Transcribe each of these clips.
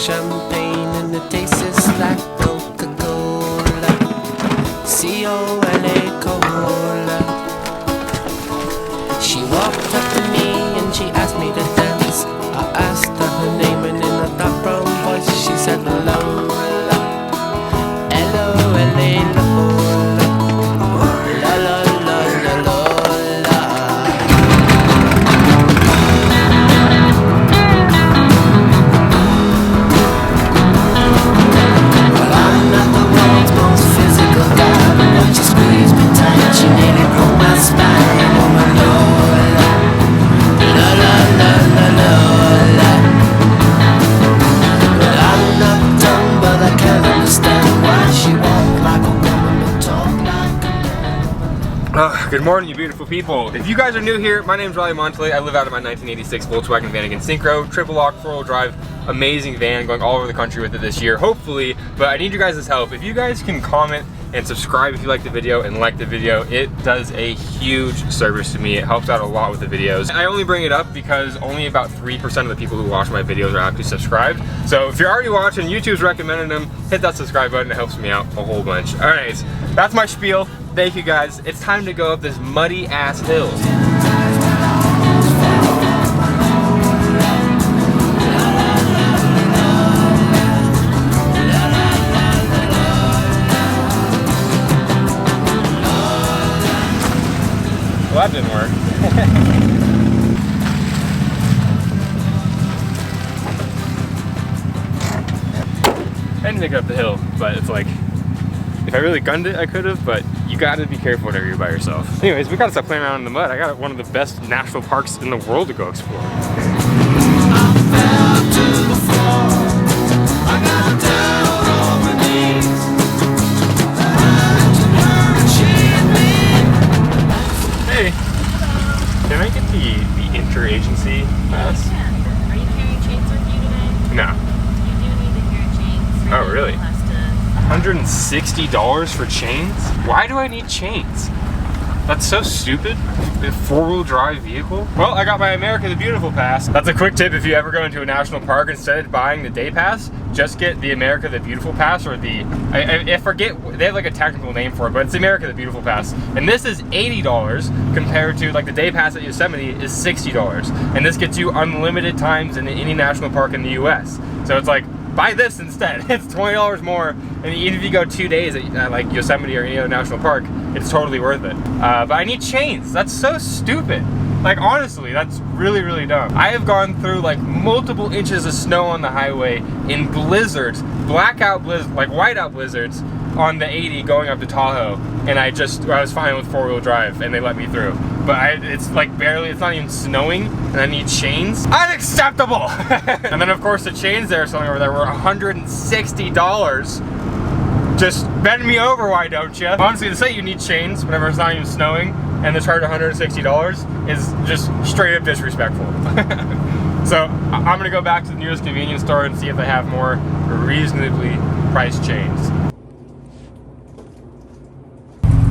champagne and it tastes like Coca-Cola. C-O-L-A, Cola. She walked up to me and she asked me to dance. I asked her her name and in a dark brown voice she said Lola. L-O-L-A, Lola. La la la la Lola. Well, I'm not the world's most physical guy, but when she squeezed me tight, she nearly broke my spine. Oh my Lola, la la la la Lola. Well, I'm not dumb, but I can't understand why she walked like a woman but talked like a man. Good morning, you beautiful people. If you guys are new here, my name is Riley Montley. I live out of my 1986 Volkswagen Vanagon Synchro, triple lock, 4-wheel drive, amazing van, going all over the country with it this year, hopefully. But I need you guys' help. If you guys can comment and subscribe if you like the video and like the video, it does a huge service to me. It helps out a lot with the videos. I only bring it up because only about 3% of the people who watch my videos are actually subscribed. So if you're already watching, YouTube's recommending them, hit that subscribe button. It helps me out a whole bunch. All right, that's my spiel. Thank you guys. It's time to go up this muddy ass hill. Well, that didn't work. I didn't make it up the hill, but it's like, if I really gunned it, I could have, but you gotta be careful whenever you're by yourself. Anyways, we gotta stop playing around in the mud. I got one of the best national parks in the world to go explore. Hey, can I get the interagency pass? Are you carrying chains with you today? No. You do need to carry chains. Oh, really? $160 for chains? Why do I need chains? That's so stupid. A 4-wheel drive vehicle? Well, I got my America the Beautiful pass. That's a quick tip if you ever go into a national park, instead of buying the day pass, just get the America the Beautiful pass, or the, I forget, they have like a technical name for it, but it's the America the Beautiful pass. And this is $80 compared to like the day pass at Yosemite is $60. And this gets you unlimited times in any national park in the US. So it's like, buy this instead. It's $20 more, and even if you go 2 days at like Yosemite or any other national park, it's totally worth it. But I need chains. That's so stupid. Like, honestly, that's really, really dumb. I have gone through like multiple inches of snow on the highway in blizzards, blackout blizzards, like whiteout blizzards on the 80 going up to Tahoe, and I was fine with 4-wheel drive, and they let me through. But it's like barely, it's not even snowing, and I need chains? Unacceptable! And then of course the chains they're selling over there were $160. Just bend me over, why don't you? Honestly, to say you need chains whenever it's not even snowing, and the charge $160 is just straight up disrespectful. So I'm gonna go back to the nearest convenience store and see if they have more reasonably priced chains.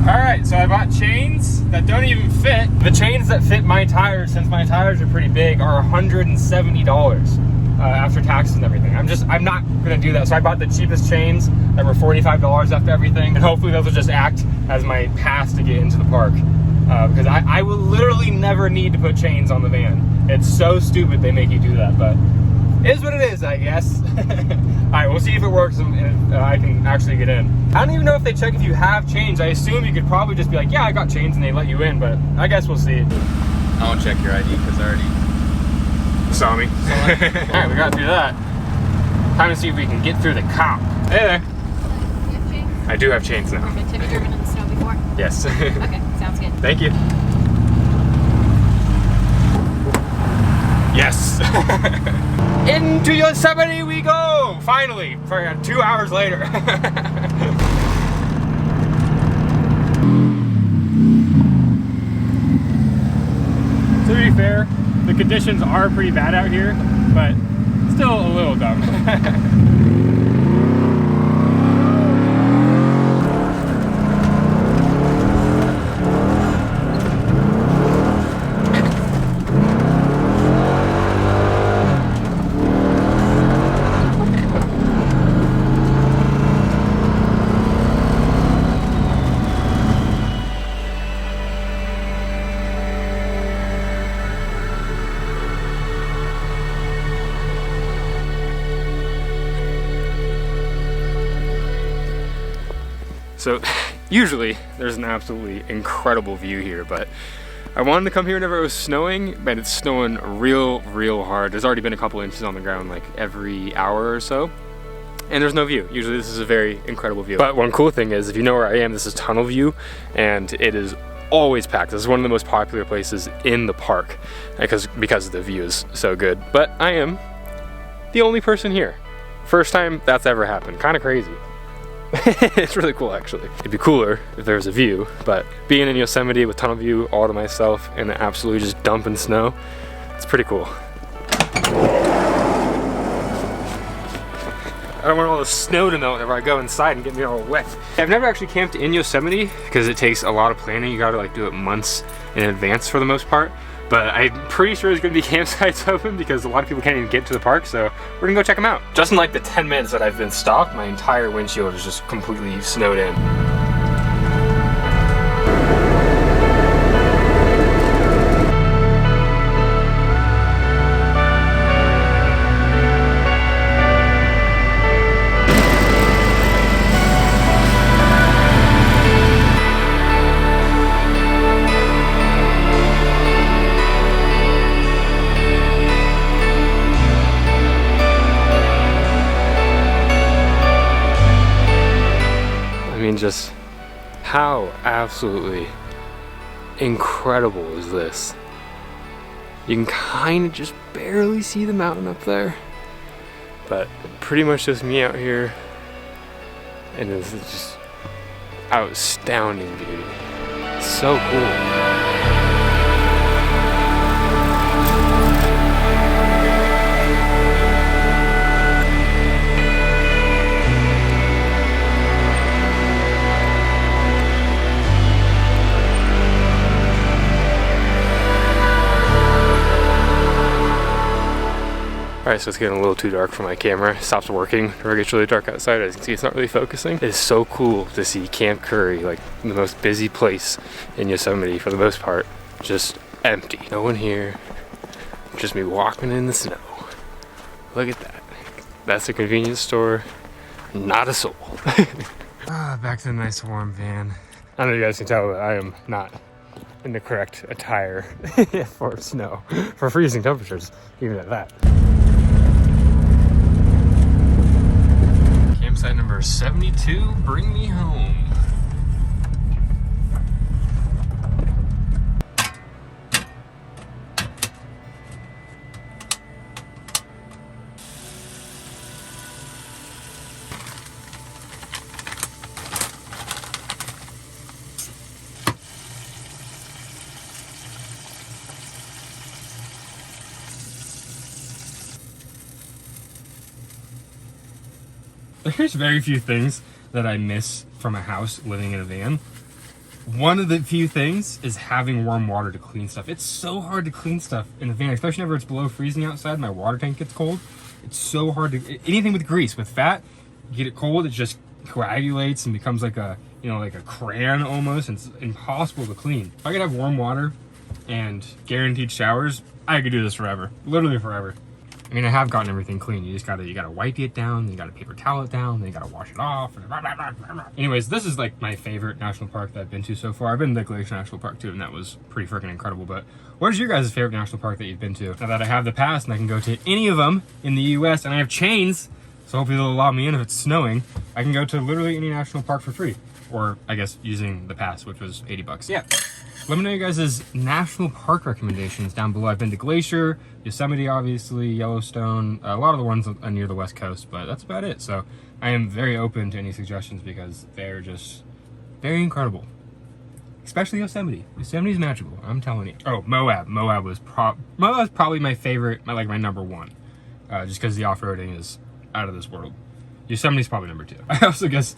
Alright, so I bought chains that don't even fit. The chains that fit my tires, since my tires are pretty big, are $170 after taxes and everything. I'm not gonna do that. So I bought the cheapest chains that were $45 after everything, and hopefully those will just act as my pass to get into the park. Because I will literally never need to put chains on the van. It's so stupid they make you do that, but it is what it is, I guess. Alright, we'll see if it works and I can actually get in. I don't even know if they check if you have chains. I assume you could probably just be like, yeah, I got chains, and they let you in, but I guess we'll see. I won't check your ID because I already saw me. Alright, we got through that. Time to see if we can get through the cop. Hey there. You have chains? I do have chains now. Have you driven in the snow before? Yes. Okay, sounds good. Thank you. Yes. Into Yosemite we go! Finally, for 2 hours later. To be fair, the conditions are pretty bad out here, but still a little dumb. So usually there's an absolutely incredible view here, but I wanted to come here whenever it was snowing, but it's snowing real hard. There's already been a couple inches on the ground like every hour or so, and there's no view. Usually this is a very incredible view. But one cool thing is, if you know where I am, this is Tunnel View, and it is always packed. This is one of the most popular places in the park because the view is so good. But I am the only person here. First time that's ever happened. Kind of crazy. It's really cool, actually. It'd be cooler if there was a view, but being in Yosemite with Tunnel View all to myself and absolutely just dumping snow, it's pretty cool. I don't want all the snow to melt whenever I go inside and get me all wet. I've never actually camped in Yosemite because it takes a lot of planning. You gotta like do it months in advance for the most part. But I'm pretty sure there's gonna be campsites open because a lot of people can't even get to the park, so we're gonna go check them out. Just in like the 10 minutes that I've been stopped, my entire windshield is just completely snowed in. Just how absolutely incredible is this? You can kind of just barely see the mountain up there, but pretty much just me out here, and this is just outstanding beauty. It's so cool. Alright, so it's getting a little too dark for my camera. It stops working whenever it gets really dark outside. As you can see, it's not really focusing. It is so cool to see Camp Curry, like the most busy place in Yosemite for the most part, just empty. No one here, just me walking in the snow. Look at that. That's a convenience store, not a soul. Back to the nice warm van. I don't know if you guys can tell, but I am not in the correct attire for snow, for freezing temperatures, even at that. Campsite number 72, bring me home. There's very few things that I miss from a house living in a van. One of the few things is having warm water to clean stuff. It's so hard to clean stuff in a van, especially whenever it's below freezing outside. My water tank gets cold. It's so hard to, anything with grease, with fat, you get it cold, it just coagulates and becomes like a, you know, like a crayon almost, and it's impossible to clean. If I could have warm water and guaranteed showers, I could do this forever, literally forever. I mean, I have gotten everything clean. You gotta wipe it down, then you gotta paper towel it down, then you gotta wash it off. And blah, blah, blah, blah. Anyways, this is like my favorite national park that I've been to so far. I've been to Glacier National Park too, and that was pretty freaking incredible. But what is your guys' favorite national park that you've been to? Now that I have the pass and I can go to any of them in the US, and I have chains, so hopefully they'll allow me in if it's snowing, I can go to literally any national park for free. Or I guess using the pass, which was 80 bucks. Yeah. Let me know you guys' national park recommendations down below. I've been to Glacier, Yosemite, obviously, Yellowstone, a lot of the ones near the West Coast, but that's about it. So I am very open to any suggestions because they're just very incredible. Especially Yosemite. Yosemite's magical, I'm telling you. Oh, Moab. Moab was probably my favorite, my number one. Just because the off-roading is out of this world. Yosemite's probably number two. I also guess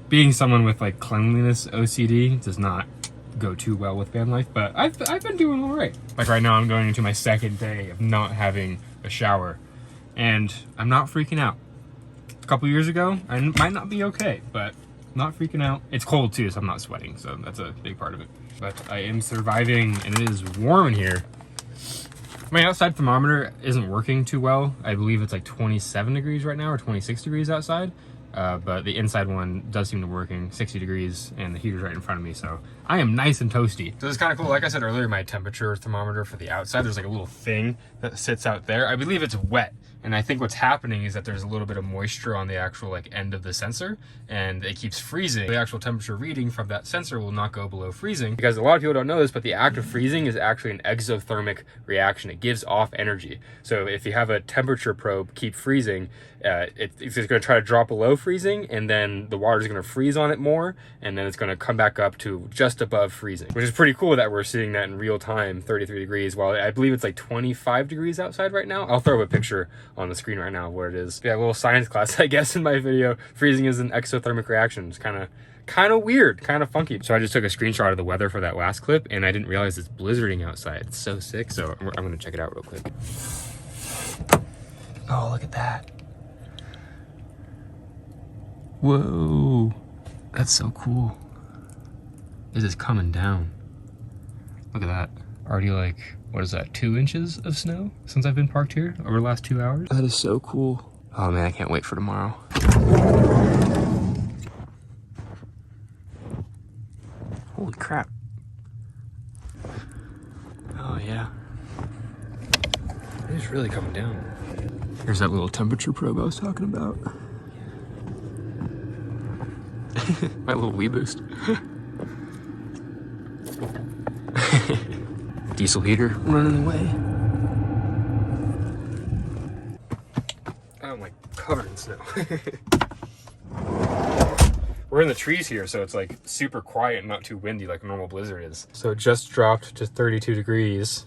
being someone with like cleanliness OCD does not go too well with van life, but I've been doing all right. Like right now I'm going into my second day of not having a shower and I'm not freaking out. A couple years ago I might not be okay, but not freaking out. It's cold too, so I'm not sweating, so that's a big part of it. But I am surviving and it is warm in here. My outside thermometer isn't working too well. I believe it's like 27 degrees right now or 26 degrees outside. but the inside one does seem to be working, 60 degrees, and the heater's right in front of me, so I am nice and toasty. So it's kind of cool. Like I said earlier, my temperature thermometer for the outside, there's like a little thing that sits out there. I believe it's wet, and I think what's happening is that there's a little bit of moisture on the actual like end of the sensor, and it keeps freezing. The actual temperature reading from that sensor will not go below freezing, because a lot of people don't know this, but the act of freezing is actually an exothermic reaction. It gives off energy. So if you have a temperature probe keep freezing, it's going to try to drop below freezing, and then the water is going to freeze on it more, and then it's going to come back up to just above freezing, which is pretty cool that we're seeing that in real time, 33 degrees, while I believe it's like 25 degrees outside right now. I'll throw a picture on the screen right now where it is. Yeah, a little science class, I guess, in my video. Freezing is an exothermic reaction. It's kind of weird, kind of funky. So I just took a screenshot of the weather for that last clip, and I didn't realize it's blizzarding outside. It's so sick. So I'm going to check it out real quick. Oh, look at that. Whoa, that's so cool. This is coming down. Look at that. Already like, what is that, 2 inches of snow since I've been parked here over the last 2 hours? That is so cool. Oh man, I can't wait for tomorrow. Holy crap. Oh yeah. It's really coming down. Here's that little temperature probe I was talking about. My little wee boost. Diesel heater running away. Oh, I'm like covered in snow. We're in the trees here, so it's like super quiet and not too windy like a normal blizzard is. So it just dropped to 32 degrees.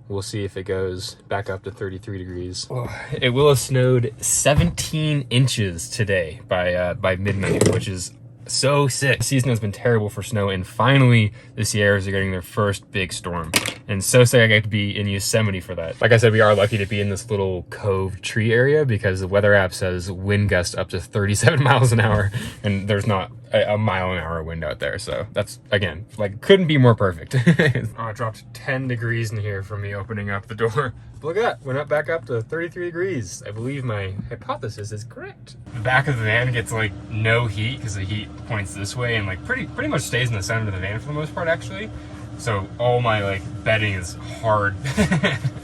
We'll see if it goes back up to 33 degrees. Oh, it will have snowed 17 inches today by midnight, which is so sick. The season has been terrible for snow, and finally the Sierras are getting their first big storm. And so sick I get to be in Yosemite for that. Like I said, we are lucky to be in this little cove tree area because the weather app says wind gust up to 37 miles an hour, and there's not a mile-an-hour wind out there. So that's, again, like, couldn't be more perfect. Oh, it dropped 10 degrees in here from me opening up the door. But look at that, went back up to 33 degrees. I believe my hypothesis is correct. The back of the van gets like no heat because the heat points this way and like pretty much stays in the center of the van for the most part, actually. So all my like bedding is hard.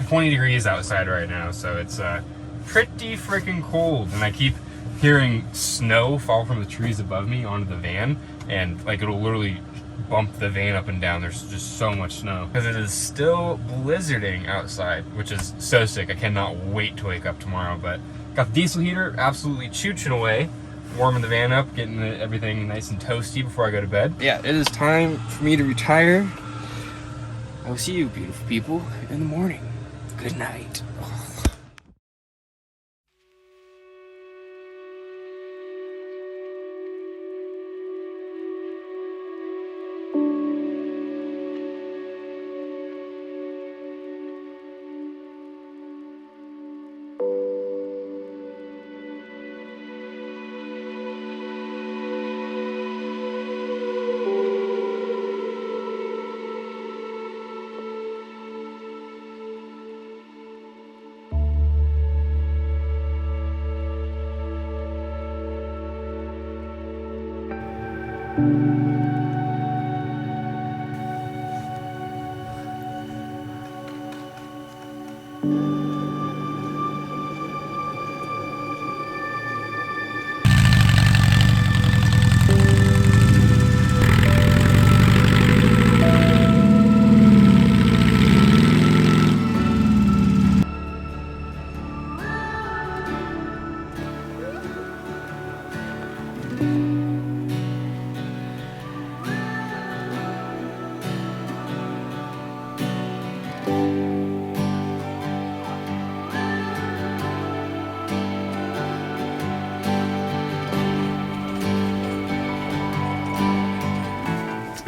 20 degrees outside right now, so it's pretty freaking cold, and I keep hearing snow fall from the trees above me onto the van, and like it'll literally bump the van up and down. There's just so much snow because it is still blizzarding outside, which is so sick. I cannot wait to wake up tomorrow. But got the diesel heater absolutely chooching away, warming the van up, getting everything nice and toasty before I go to bed. Yeah, it is time for me to retire. I will see you beautiful people in the morning. Good night.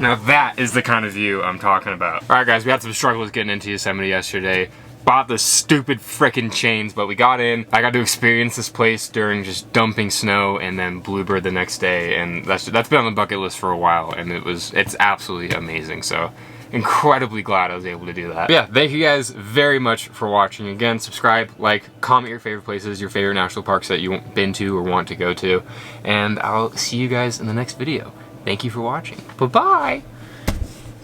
Now that is the kind of view I'm talking about. All right guys, we had some struggles getting into Yosemite yesterday, bought the stupid frickin' chains, but we got in. I got to experience this place during just dumping snow and then Bluebird the next day, and that's been on the bucket list for a while, and it's absolutely amazing. So incredibly glad I was able to do that. But yeah, thank you guys very much for watching. Again, subscribe, like, comment your favorite places, your favorite national parks that you've been to or want to go to, and I'll see you guys in the next video. Thank you for watching. Bye-bye!